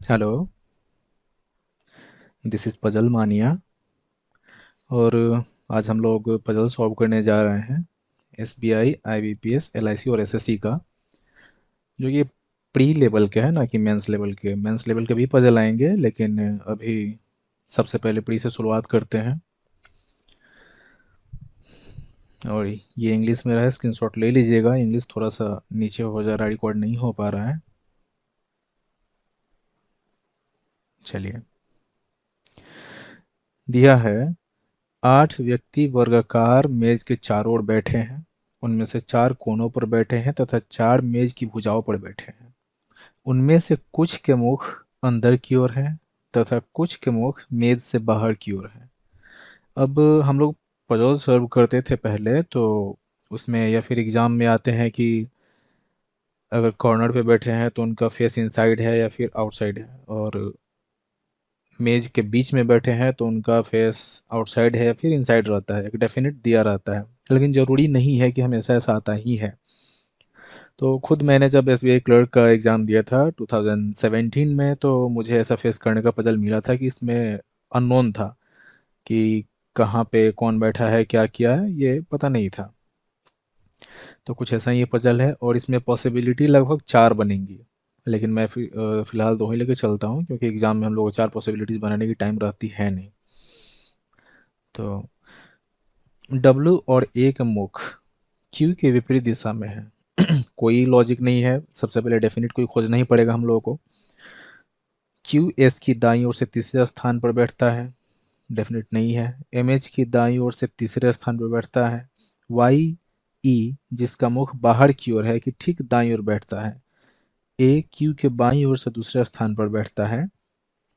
Hello. This is puzzle मानिया। और आज हम लोग पजल सॉल्व करने जा रहे हैं एसबीआई, आईबीपीएस, एलआईसी और एसएससी का, जो ये प्री लेवल के है ना कि मेंस लेवल के भी पजल आएंगे, लेकिन अभी सबसे पहले प्री से शुरुआत करते हैं। और ये इंग्लिश में रहा है, स्क्रीनशॉट ले लीजिएगा। इंग्लिश थोड़ा सा नीचे हो जा रहा है, रिकॉर्ड नहीं हो पा रहा है। चलिए, दिया है 8 व्यक्ति वर्गाकार मेज के चारों ओर बैठे हैं। उनमें से 4 कोनों पर बैठे हैं तथा 4 मेज की भुजाओं पर बैठे हैं। उनमें से कुछ के मुख अंदर की ओर हैं तथा कुछ के मुख मेज से बाहर की ओर हैं। अब हम लोग पजल सॉल्व करते थे पहले, तो उसमें या फिर एग्जाम में आते हैं कि अगर कॉर्नर पे बैठे हैं तो उनका फेस इनसाइड है या फिर आउटसाइड है, और मेज के बीच में बैठे हैं तो उनका फेस आउटसाइड है या फिर इनसाइड रहता है, एक डेफिनेट दिया रहता है। लेकिन ज़रूरी नहीं है कि हमेशा ऐसा आता ही है। तो खुद मैंने जब एसबीआई क्लर्क का एग्ज़ाम दिया था 2017 में, तो मुझे ऐसा फेस करने का पजल मिला था कि इसमें अननोन था कि कहाँ पे कौन बैठा है, क्या किया है, ये पता नहीं था। तो कुछ ऐसा ही ये पजल है और इसमें पॉसिबिलिटी लगभग 4 बनेंगी। लेकिन मैं फ़िलहाल 2 ही लेके चलता हूँ, क्योंकि एग्ज़ाम में हम लोग को 4 पॉसिबिलिटीज़ बनाने की टाइम रहती है नहीं। तो डब्ल्यू और ए का मुख क्यू के विपरीत दिशा में है। कोई लॉजिक नहीं है, सबसे पहले डेफिनेट कोई खोजना ही पड़ेगा हम लोगों को। क्यू एस की दाईं ओर से तीसरे स्थान पर बैठता है, डेफिनेट नहीं है। एम एच की दाईं ओर से तीसरे स्थान पर बैठता है। वाई ई जिसका मुख बाहर की ओर है कि ठीक दाईं ओर बैठता है। ए क्यू के बाईं ओर से दूसरे स्थान पर बैठता है।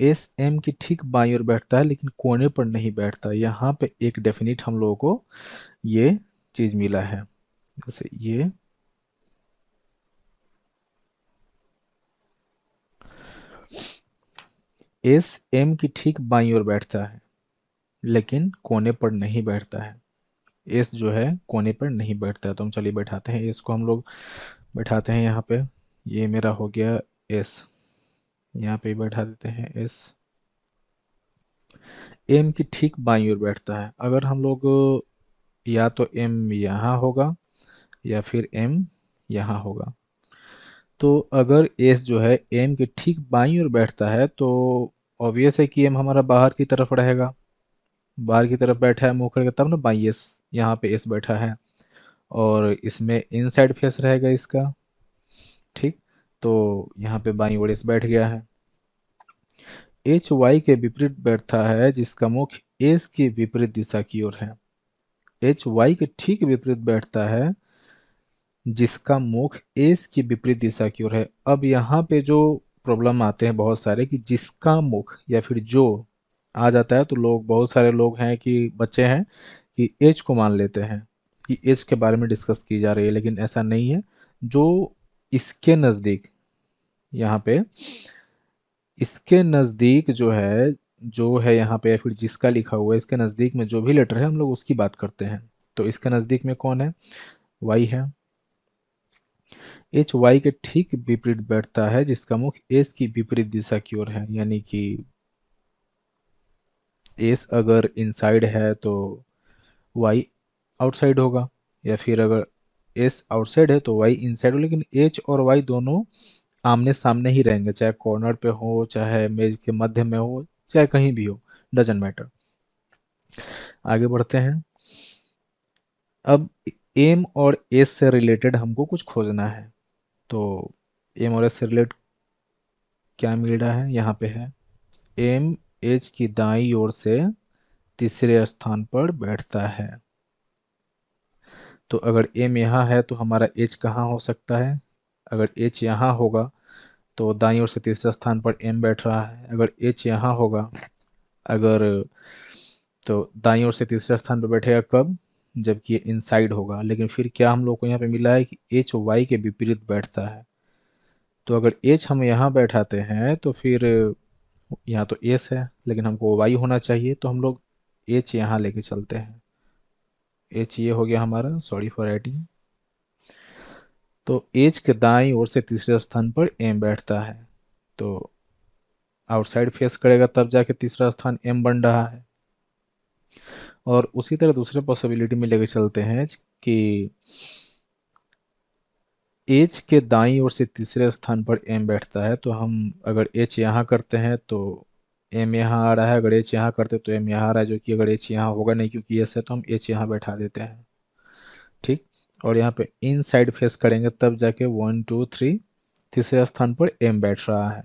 एस एम की ठीक बाईं ओर बैठता है लेकिन कोने पर नहीं बैठता। यहाँ पे एक डेफिनेट हम लोगों को ये चीज़ मिला है। जैसे ये एस एम की ठीक बाईं ओर बैठता है लेकिन कोने पर नहीं बैठता है। एस जो है कोने पर नहीं बैठता है, तो हम चलिए बैठाते हैं एस को, हम लोग बैठाते हैं यहाँ पे। ये मेरा हो गया एस, यहाँ पे बैठा देते हैं एस। एम की ठीक बाईं ओर बैठता है। अगर हम लोग या तो एम यहाँ होगा या फिर एम यहाँ होगा। तो अगर एस जो है एम के ठीक बाईं ओर बैठता है तो ऑब्वियस है कि एम हमारा बाहर की तरफ रहेगा। बाहर की तरफ बैठा है मुंह करके, तब ना बाई एस, यहाँ पे एस बैठा है और इसमें इनसाइड फेस रहेगा इसका। ठीक, तो यहाँ पे बाई ओर एस बैठ गया है। एच वाई के विपरीत बैठता है जिसका मुख एस की विपरीत दिशा की ओर है। एच वाई के ठीक विपरीत बैठता है जिसका मुख एस की विपरीत दिशा की ओर है। अब यहाँ पे जो प्रॉब्लम आते हैं बहुत सारे कि जिसका मुख या फिर जो आ जाता है, तो लोग, बहुत सारे लोग हैं कि बच्चे हैं कि एज को मान लेते हैं कि एज के बारे में डिस्कस की जा रही है, लेकिन ऐसा नहीं है। जो इसके नज़दीक, यहाँ पे इसके नज़दीक जो है यहाँ पे, या फिर जिसका लिखा हुआ है इसके नज़दीक में जो भी लेटर है हम लोग उसकी बात करते हैं। तो इसके नज़दीक में कौन है? वाई है। एच वाई के ठीक विपरीत बैठता है जिसका मुख एस की विपरीत दिशा की ओर है, यानी कि एस अगर इनसाइड है तो वाई आउटसाइड होगा, या फिर अगर एस आउटसाइड है तो वाई इनसाइड हो। लेकिन एच और वाई दोनों आमने सामने ही रहेंगे, चाहे कॉर्नर पे हो, चाहे मेज के मध्य में हो, चाहे कहीं भी हो, डजेंट मैटर। आगे बढ़ते हैं। अब एम और एस से रिलेटेड हमको कुछ खोजना है। तो एम और एस से रिलेटेड क्या मिल रहा है, यहाँ पे है एम एच की दाईं ओर से तीसरे स्थान पर बैठता है। तो अगर एम यहाँ है तो हमारा एच कहाँ हो सकता है? अगर एच यहाँ होगा तो दाईं ओर से तीसरे स्थान पर एम बैठ रहा है। अगर एच यहाँ होगा, अगर, तो दाईं ओर से तीसरे स्थान पर बैठेगा कब? जबकि ये इनसाइड होगा। लेकिन फिर क्या हम लोग को यहाँ पे मिला है कि एच वाई के विपरीत बैठता है। तो अगर एच हम यहाँ बैठाते हैं तो फिर यहाँ तो एस है लेकिन हमको वाई होना चाहिए, तो हम लोग एच यहाँ लेके चलते हैं। एच ये हो गया हमारा, सॉरी फॉर राइटिंग। तो एच के दाईं ओर से तीसरे स्थान पर एम बैठता है। तो आउटसाइड फेस करेगा तब जाके तीसरा स्थान एम बन रहा है। और उसी तरह दूसरे पॉसिबिलिटी में लेके चलते हैं कि एच के दाईं ओर से तीसरे स्थान पर एम बैठता है, तो हम अगर एच यहाँ करते हैं तो एम यहाँ आ रहा है, अगर एच यहाँ करते तो एम यहाँ आ रहा है, जो कि अगर एच यहाँ होगा नहीं क्योंकि एस है तो हम एच यहाँ बैठा देते हैं। ठीक। और यहाँ पे इन साइड फेस करेंगे तब जाके 1 2 3 तीसरे स्थान पर एम बैठ रहा है।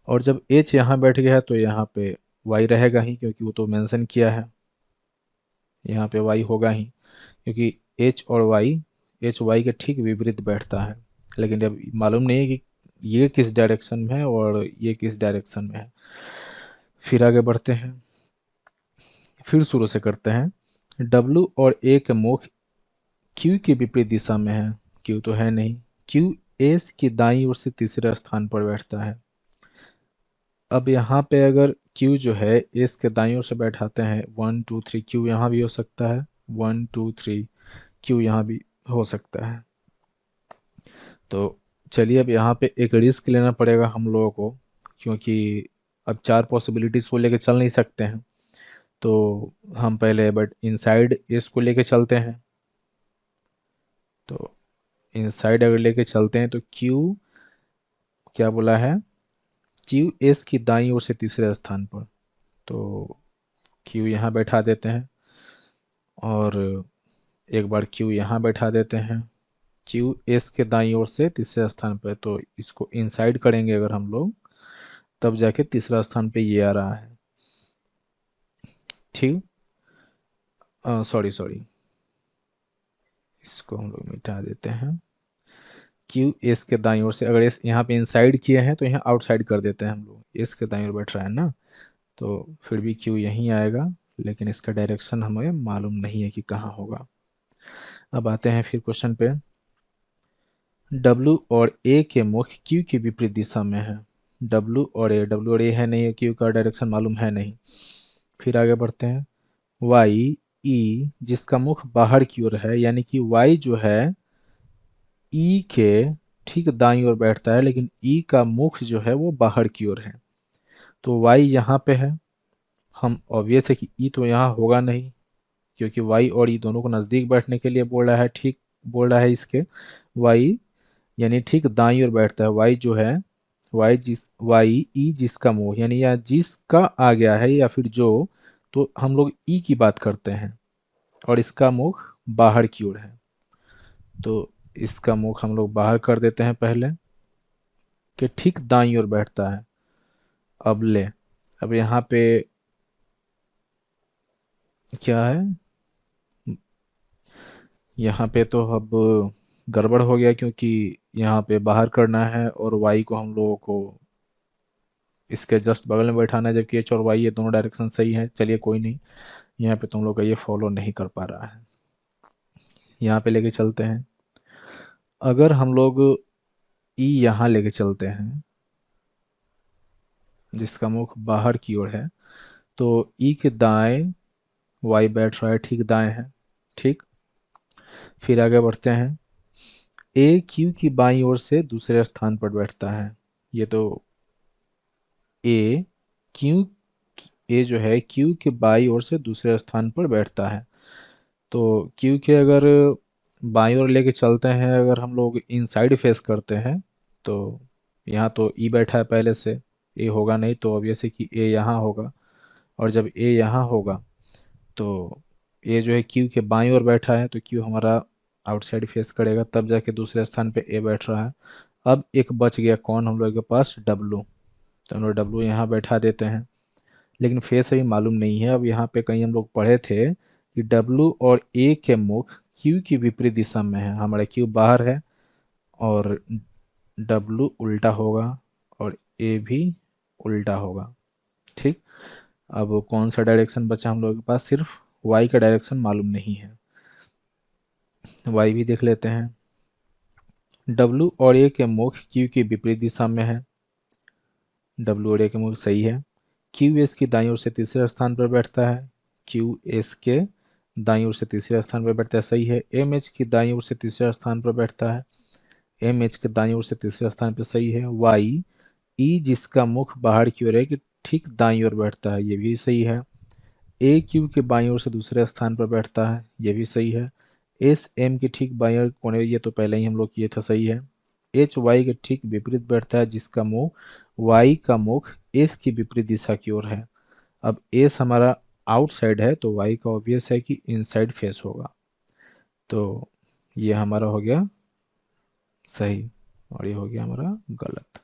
और जब एच यहाँ बैठ गया है तो यहाँ पे वाई रहेगा ही, क्योंकि वो तो मेंशन किया है, यहाँ पे वाई होगा ही, क्योंकि एच और वाई, एच वाई के ठीक विपरीत बैठता है। लेकिन अब मालूम नहीं है कि ये किस डायरेक्शन में है और ये किस डायरेक्शन में है। फिर आगे बढ़ते हैं, फिर शुरू से करते हैं। डब्ल्यू और ए के मुख क्यू की विपरीत दिशा में है। क्यू तो है नहीं, क्यू एस की दाईं ओर से तीसरे स्थान पर बैठता है। अब यहाँ पे अगर क्यू जो है एस के दाईं ओर से बैठाते हैं, 1 2 3 क्यू यहाँ भी हो सकता है, 1 2 3 क्यू यहाँ भी हो सकता है। तो चलिए अब यहाँ पे एक रिस्क लेना पड़ेगा हम लोगों को, क्योंकि अब चार पॉसिबिलिटीज को लेके चल नहीं सकते हैं। तो हम पहले बट इनसाइड एस को लेके चलते हैं। तो इनसाइड अगर लेके चलते हैं तो क्यू क्या बोला है, क्यू एस की दाईं ओर से तीसरे स्थान पर, तो क्यू यहाँ बैठा देते हैं। और एक बार क्यू यहाँ बैठा देते हैं, क्यू एस के दाईं ओर से तीसरे स्थान पर, तो इसको इनसाइड करेंगे अगर हम लोग तब जाके तीसरा स्थान पे ये आ रहा है। ठीक। सॉरी सॉरी, इसको हम लोग मिटा देते हैं। क्यू एस के दाईं ओर से, अगर एस यहाँ पे इनसाइड किए हैं तो यहाँ आउटसाइड कर देते हैं हम लोग, एस के दाईं ओर बैठ रहा है ना, तो फिर भी क्यू यहीं आएगा, लेकिन इसका डायरेक्शन हमें मालूम नहीं है कि कहाँ होगा। अब आते हैं फिर क्वेश्चन पे। डब्ल्यू और ए के मुख क्यू की विपरीत दिशा में है। डब्ल्यू और ए है नहीं, क्यू का डायरेक्शन मालूम है नहीं। फिर आगे बढ़ते हैं। वाई ई जिसका मुख बाहर की ओर है, यानी कि वाई जो है ई के ठीक दाईं ओर बैठता है, लेकिन ई का मुख जो है वो बाहर की ओर है। तो वाई यहाँ पे है, हम ऑब्वियस है कि ई तो यहाँ होगा नहीं, क्योंकि वाई और ई दोनों को नज़दीक बैठने के लिए बोल रहा है, ठीक बोल रहा है इसके। वाई यानी ठीक दाईं ओर बैठता है, वाई जो है, वाई ई जिसका मुंह, यानी या जिसका आ गया है या फिर जो, तो हम लोग ई की बात करते हैं, और इसका मुख बाहर की ओर है, तो इसका मुख हम लोग बाहर कर देते हैं पहले, कि ठीक दाईं ओर बैठता है। अब ले, अब यहाँ पे क्या है, यहाँ पे तो अब गड़बड़ हो गया, क्योंकि यहाँ पे बाहर करना है और वाई को हम लोगों को इसके जस्ट बगल में बैठाना है, जबकि एच और वाई ये दोनों डायरेक्शन सही है। चलिए कोई नहीं, यहाँ पे तुम लोग का ये फॉलो नहीं कर पा रहा है, यहाँ पे लेके चलते हैं। अगर हम लोग ई यहाँ लेके चलते हैं, जिसका मुख बाहर की ओर है, तो ई के दाएं वाई बैठ रहा है, ठीक दाएं है। ठीक। फिर आगे बढ़ते हैं। ए क्यू की बाईं ओर से दूसरे स्थान पर बैठता है। ये तो ए क्यू, ए जो है क्यू के बाईं ओर से दूसरे स्थान पर बैठता है। तो क्यू के अगर बाईं ओर लेके चलते हैं, अगर हम लोग इनसाइड फेस करते हैं, तो यहाँ तो ई बैठा है पहले से, ए होगा नहीं, तो ऑब्वियस है कि ए यहाँ होगा। और जब ए यहाँ होगा तो ए जो है क्यू के बाईं ओर बैठा है, तो क्यू हमारा आउटसाइड फेस करेगा, तब जाके दूसरे स्थान पे ए बैठ रहा है। अब एक बच गया कौन हम लोग के पास, डब्लू, तो हम लोग डब्लू यहाँ बैठा देते हैं। लेकिन फेस अभी मालूम नहीं है। अब यहाँ पे कहीं हम लोग पढ़े थे कि डब्लू और ए के मुख क्यू की विपरीत दिशा में है, हमारा क्यू बाहर है और डब्लू उल्टा होगा और ए भी उल्टा होगा। ठीक। अब कौन सा डायरेक्शन बचा हम लोगों के पास, सिर्फ वाई का डायरेक्शन मालूम नहीं है, वाई भी देख लेते हैं। डब्लू और ए के मुख क्यू की विपरीत दिशा में है, डब्लू और ए के मुख सही है। क्यू एस की दाईं ओर से तीसरे स्थान पर बैठता है, क्यू एस के दाईं ओर से तीसरे स्थान पर बैठता है, सही है। एम एच की दाईं ओर से तीसरे स्थान पर बैठता है, एम एच के दाईं ओर से तीसरे स्थान पर, सही है। वाई ई जिसका मुख बाहर की ओर है कि ठीक दाईं ओर बैठता है, ये भी सही है। ए क्यू के बाईं ओर से दूसरे स्थान पर बैठता है, ये भी सही है। एस एम के ठीक बाईं ओर कोने, ये तो पहले ही हम लोग किए थे, सही है। एच वाई के ठीक विपरीत बैठता है, जिसका मुंह, वाई का मुख एस की विपरीत दिशा की ओर है। अब एस हमारा आउटसाइड है तो वाई का ऑब्वियस है कि इनसाइड फेस होगा। तो ये हमारा हो गया सही और ये हो गया हमारा गलत।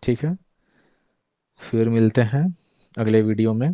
ठीक है, फिर मिलते हैं अगले वीडियो में।